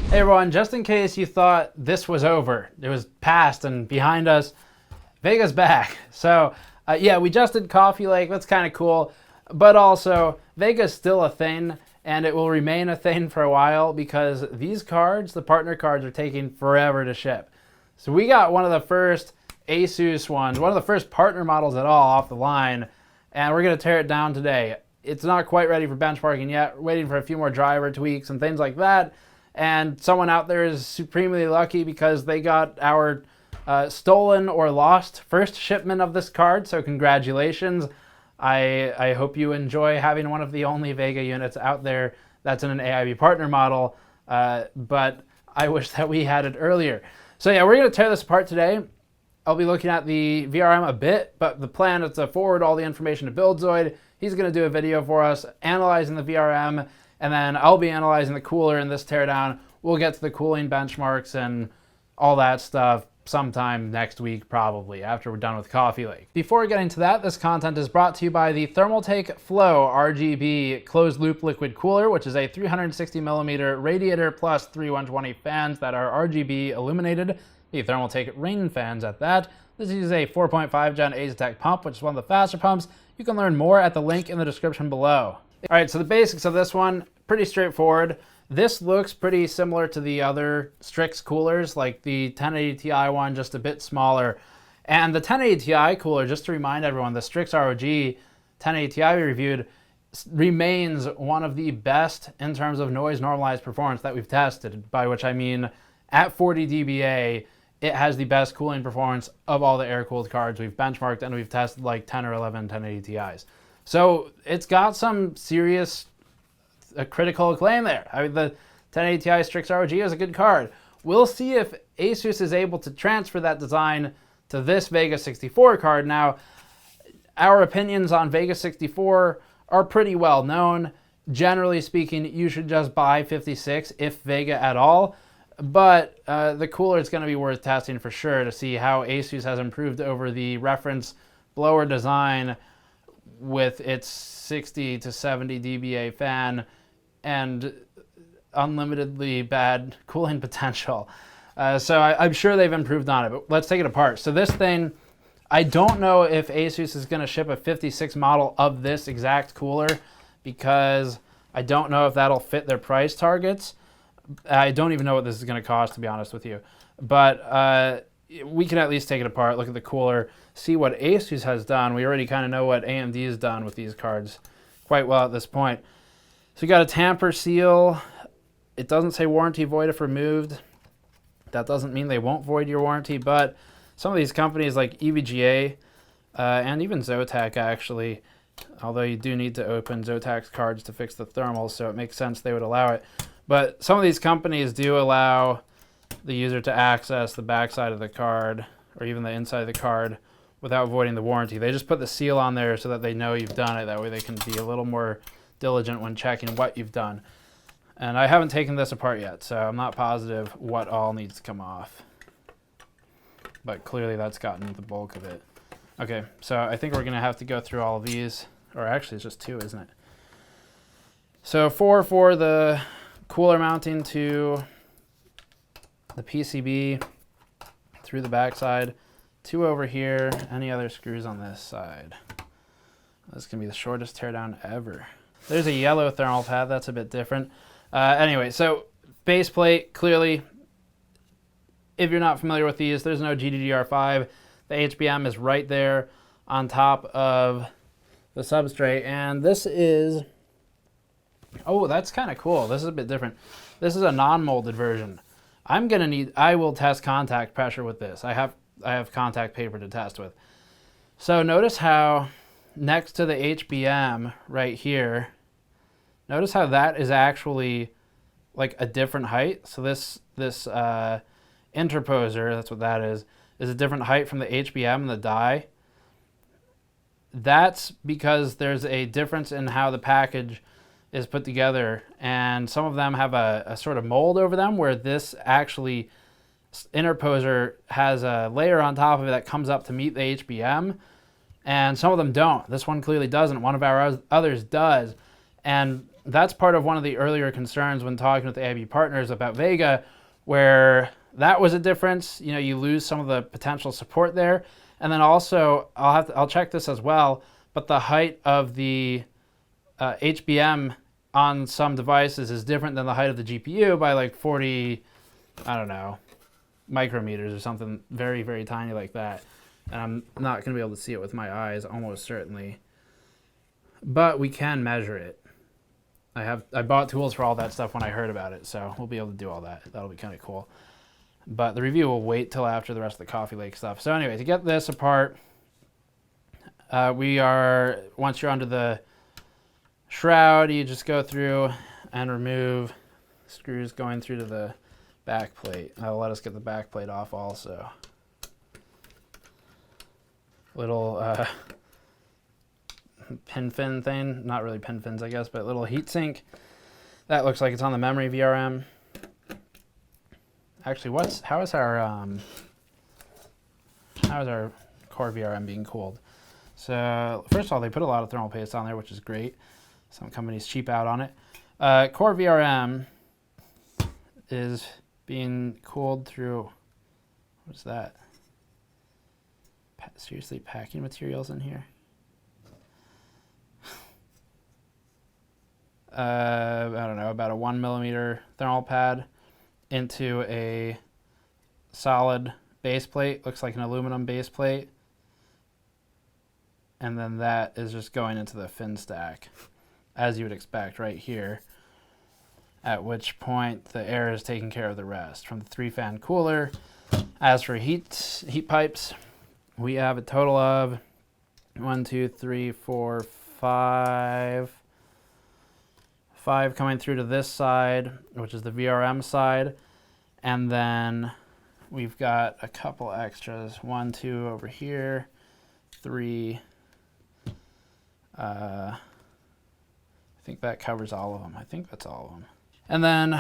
Hey everyone, just in case you thought this was over, it was past and behind us, Vega's back. So yeah, we just did Coffee Lake, that's kind of cool, but also Vega's still a thing and it will remain a thing for a while because these cards, the partner cards, are taking forever to ship. So we got one of the first ASUS ones, one of the first partner models at all off the line, and we're going to tear it down today. It's not quite ready for benchmarking yet. We're waiting for a few more driver tweaks and things like that. And someone out there is supremely lucky because they got our stolen or lost first shipment of this card. So congratulations. I hope you enjoy having one of the only Vega units out there that's in an AIB partner model. But I wish that we had it earlier. So yeah, we're going to tear this apart today. I'll be looking at the VRM a bit, but the plan is to forward all the information to Buildzoid. He's going to do a video for us analyzing the VRM, and then I'll be analyzing the cooler in this teardown. We'll get to the cooling benchmarks and all that stuff sometime next week, probably, after we're done with Coffee Lake. Before getting to that, this content is brought to you by the Thermaltake Flow RGB closed loop liquid cooler, which is a 360 millimeter radiator plus 3120 fans that are RGB illuminated. The Thermaltake rain fans at that. This is a 4.5 gen Aztec pump, which is one of the faster pumps. You can learn more at the link in the description below. All right, so the basics of this one, pretty straightforward. This looks pretty similar to the other Strix coolers, like the 1080 Ti one, just a bit smaller. And the 1080 Ti cooler, just to remind everyone, the Strix ROG 1080 Ti we reviewed remains one of the best in terms of noise normalized performance that we've tested, by which I mean at 40 dBA, it has the best cooling performance of all the air-cooled cards we've benchmarked, and we've tested like 10 or 11 1080 Ti's. So it's got some serious critical acclaim there. I mean, the 1080 Ti Strix ROG is a good card. We'll see if ASUS is able to transfer that design to this Vega 64 card. Now, our opinions on Vega 64 are pretty well known. Generally speaking, you should just buy 56 if Vega at all. But the cooler is going to be worth testing for sure to see how ASUS has improved over the reference blower design with its 60 to 70 dBA fan and unlimitedly bad cooling potential. So I'm sure they've improved on it, but let's take it apart. So this thing, I don't know if ASUS is going to ship a 56 model of this exact cooler because I don't know if that'll fit their price targets. I don't even know what this is going to cost, to be honest with you. But we can at least take it apart, look at the cooler, see what ASUS has done. We already kind of know what AMD has done with these cards quite well at this point. So we got a tamper seal. It doesn't say warranty void if removed. That doesn't mean they won't void your warranty, but some of these companies like EVGA and even Zotac actually, although you do need to open Zotac's cards to fix the thermals, so it makes sense they would allow it. But some of these companies do allow the user to access the backside of the card or even the inside of the card without voiding the warranty. They just put the seal on there so that they know you've done it. That way they can be a little more diligent when checking what you've done. And I haven't taken this apart yet, so I'm not positive what all needs to come off. But clearly that's gotten the bulk of it. Okay, so I think we're going to have to go through all of these. Or actually it's just 2, isn't it? So 4 for the cooler mounting to the PCB through the backside, 2 over here, any other screws on this side. This can be the shortest teardown ever. There's a yellow thermal pad, that's a bit different. Anyway, so base plate, clearly, if you're not familiar with these, there's no GDDR5. The HBM is right there on top of the substrate, and this is, oh, that's kind of cool. This is a bit different. This is a non-molded version. I will test contact pressure with this. I have contact paper to test with. So notice how next to the HBM right here, notice how that is actually like a different height. So this interposer, that's what that is a different height from the HBM and the die. That's because there's a difference in how the package is put together, and some of them have a sort of mold over them where this actually interposer has a layer on top of it that comes up to meet the HBM, and some of them don't. This one clearly doesn't. One of our others does. And that's part of one of the earlier concerns when talking with the AIB partners about Vega, where that was a difference. You know, you lose some of the potential support there. And then also, I'll check this as well, but the height of the HBM on some devices is different than the height of the GPU by like 40, I don't know, micrometers or something very, very tiny like that. And I'm not going to be able to see it with my eyes, almost certainly. But we can measure it. I bought tools for all that stuff when I heard about it, so we'll be able to do all that. That'll be kind of cool. But the review will wait till after the rest of the Coffee Lake stuff. So anyway, to get this apart, once you're under the shroud, you just go through and remove screws going through to the back plate. That'll let us get the back plate off also. Little pin fin thing, not really pin fins I guess, but little heat sink. That looks like it's on the memory VRM. Actually, how is our core VRM being cooled? So first of all, they put a lot of thermal paste on there, which is great. Some companies cheap out on it. Core VRM is being cooled through, what's that? Seriously, packing materials in here? I don't know, about a 1 millimeter thermal pad into a solid base plate. Looks like an aluminum base plate. And then that is just going into the fin stack, as you would expect right here, at which point the air is taking care of the rest from the 3-fan cooler. As for heat pipes, we have a total of 1, 2, 3, 4, 5 coming through to this side, which is the VRM side, and then we've got a couple extras, 1, 2 over here, 3. I think that covers all of them. I think that's all of them. And then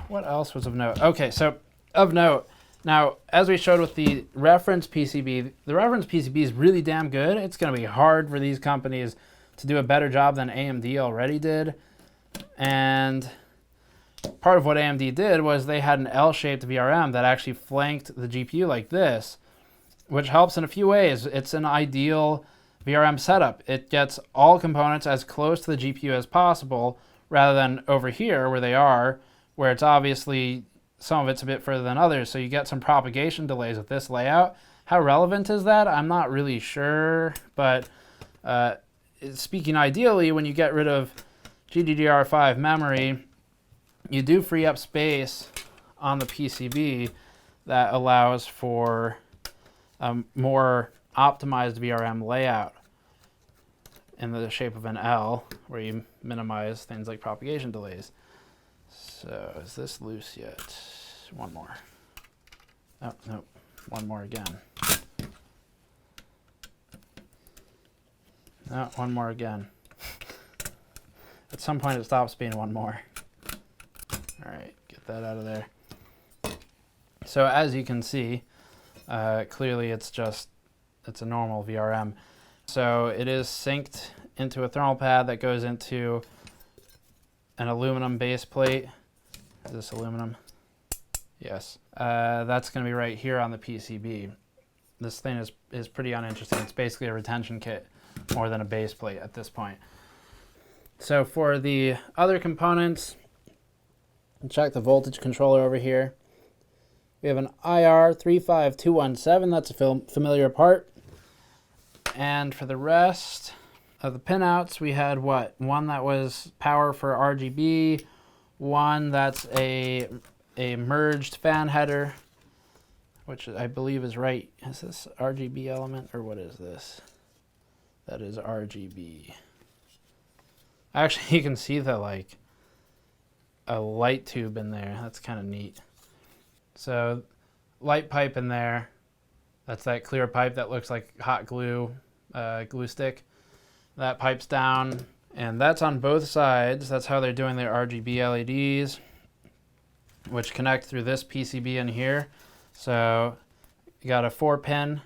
what else was of note? Okay, so of note, now as we showed with the reference PCB, the reference PCB is really damn good. It's going to be hard for these companies to do a better job than AMD already did. And part of what AMD did was they had an L-shaped VRM that actually flanked the GPU like this, which helps in a few ways. It's an ideal VRM setup. It gets all components as close to the GPU as possible, rather than over here where they are, where it's obviously some of it's a bit further than others, so you get some propagation delays with this layout. How relevant is that? I'm not really sure, but speaking ideally, when you get rid of GDDR5 memory, you do free up space on the PCB that allows for a more optimized VRM layout in the shape of an L, where you minimize things like propagation delays. So is this loose yet? One more. Oh, no, one more again. No, one more again. At some point it stops being one more. All right, get that out of there. So as you can see, clearly it's a normal VRM. So it is synced into a thermal pad that goes into an aluminum base plate. Is this aluminum? Yes. That's going to be right here on the PCB. This thing is pretty uninteresting. It's basically a retention kit more than a base plate at this point. So for the other components, check the voltage controller over here. We have an IR35217. That's a familiar part. And for the rest of the pinouts, we had what? One that was power for RGB, one that's a merged fan header, which I believe is right. Is this RGB element or what is this? That is RGB. Actually, you can see a light tube in there. That's kind of neat. So light pipe in there. That's that clear pipe that looks like hot glue, glue stick. That pipe's down, and that's on both sides. That's how they're doing their RGB LEDs, which connect through this PCB in here. So you got a 4-pin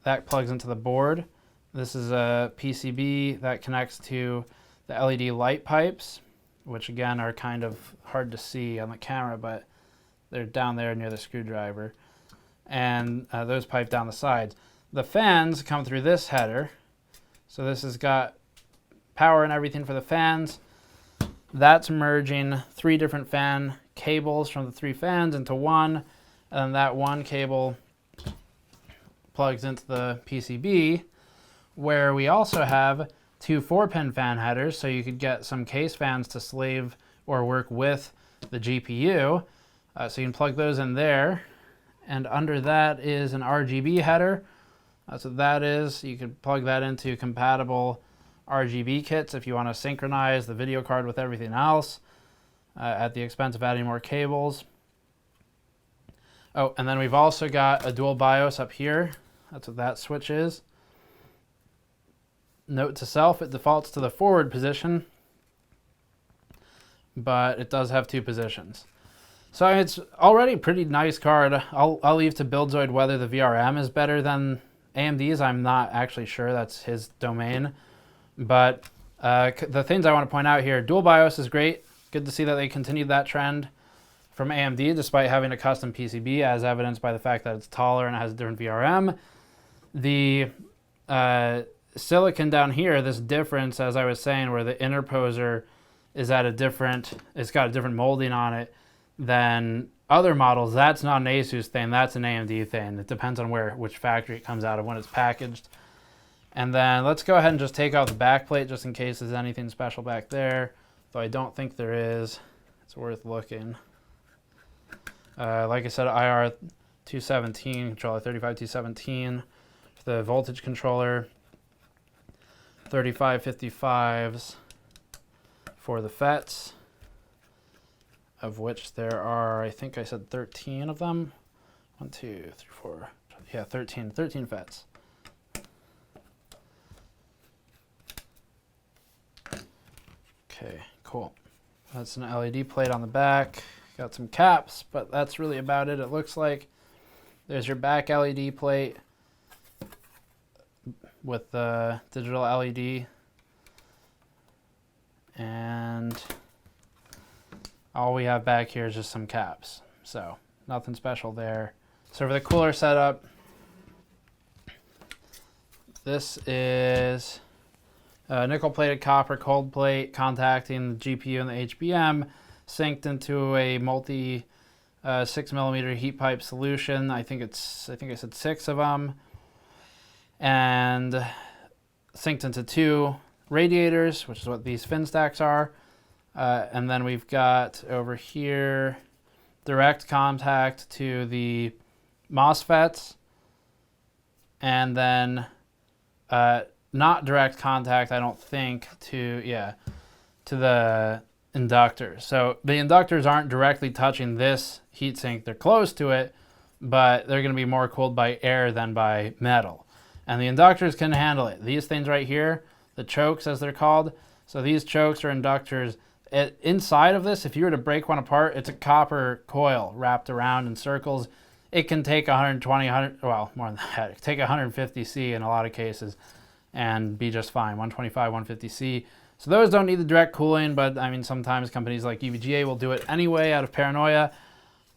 that plugs into the board. This is a PCB that connects to the LED light pipes, which again are kind of hard to see on the camera, but they're down there near the screwdriver. And those pipe down the sides. The fans come through this header. So this has got power and everything for the fans. That's merging 3 different fan cables from the 3 fans into one. And that one cable plugs into the PCB, where we also have 2 4-pin fan headers, so you could get some case fans to slave or work with the GPU. So you can plug those in there. And under that is an RGB header. That's what that is. You could plug that into compatible RGB kits if you want to synchronize the video card with everything else at the expense of adding more cables. Oh, and then we've also got a dual BIOS up here. That's what that switch is. Note to self, it defaults to the forward position, but it does have 2 positions. So it's already a pretty nice card. I'll leave to Buildzoid whether the VRM is better than AMD's. I'm not actually sure. That's his domain. But the things I want to point out here, dual BIOS is great. Good to see that they continued that trend from AMD despite having a custom PCB, as evidenced by the fact that it's taller and it has a different VRM. The silicon down here, this difference, as I was saying, where the interposer is at a different, it's got a different molding on it than other models, that's not an ASUS thing, that's an AMD thing. It depends on which factory it comes out of when it's packaged. And then let's go ahead and just take out the back plate just in case there's anything special back there, though I don't think there is. It's worth looking. Like I said, IR 217, controller 35217 for the voltage controller, 3555s for the FETs, of which there are, I think I said 13 of them. 1, 2, 3, 4, yeah, 13 FETs. Okay, cool. That's an LED plate on the back. Got some caps, but that's really about it, it looks like. There's your back LED plate with the digital LED. And all we have back here is just some caps. So nothing special there. So for the cooler setup, this is a nickel-plated copper cold plate contacting the GPU and the HBM, synced into a multi 6mm heat pipe solution. I think I said 6 of them, and synced into 2 radiators, which is what these fin stacks are. And then we've got over here direct contact to the MOSFETs, and then not direct contact, I don't think, to the inductors. So the inductors aren't directly touching this heatsink. They're close to it, but they're going to be more cooled by air than by metal. And the inductors can handle it. These things right here, the chokes as they're called. So these chokes are inductors. Inside of this, if you were to break one apart, it's a copper coil wrapped around in circles. It can take 120, well, more than that. It can take 150C in a lot of cases and be just fine, 125, 150C. So those don't need the direct cooling, but I mean, sometimes companies like EVGA will do it anyway out of paranoia.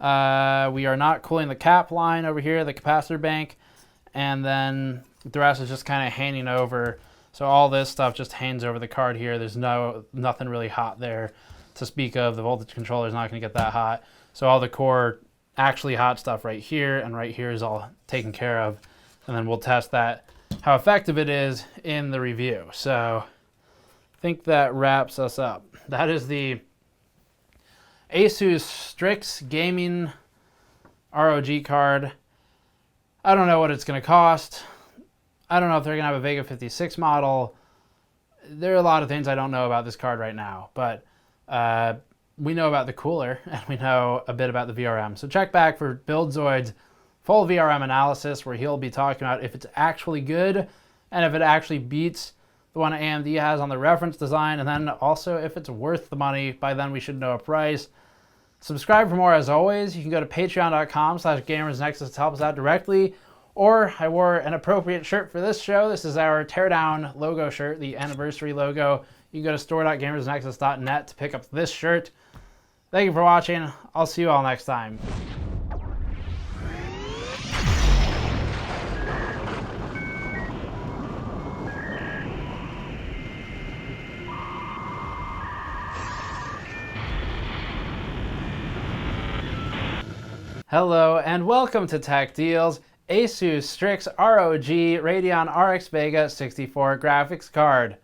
We are not cooling the cap line over here, the capacitor bank, and then the rest is just kind of hanging over. So all this stuff just hangs over the card here. There's nothing really hot there to speak of. The voltage controller is not going to get that hot. So all the core actually hot stuff right here and right here is all taken care of. And then we'll test that, how effective it is in the review. So I think that wraps us up. That is the ASUS Strix Gaming ROG card. I don't know what it's going to cost. I don't know if they're going to have a Vega 56 model. There are a lot of things I don't know about this card right now, but we know about the cooler and we know a bit about the VRM. So check back for Buildzoid's full VRM analysis, where he'll be talking about if it's actually good and if it actually beats the one AMD has on the reference design, and then also if it's worth the money. By then we should know a price. Subscribe for more as always. You can go to patreon.com/gamersnexus to help us out directly. Or I wore an appropriate shirt for this show. This is our Teardown logo shirt, the anniversary logo. You can go to store.gamersnexus.net to pick up this shirt. Thank you for watching. I'll see you all next time. Hello and welcome to Tech Deals. ASUS Strix ROG Radeon RX Vega 64 graphics card.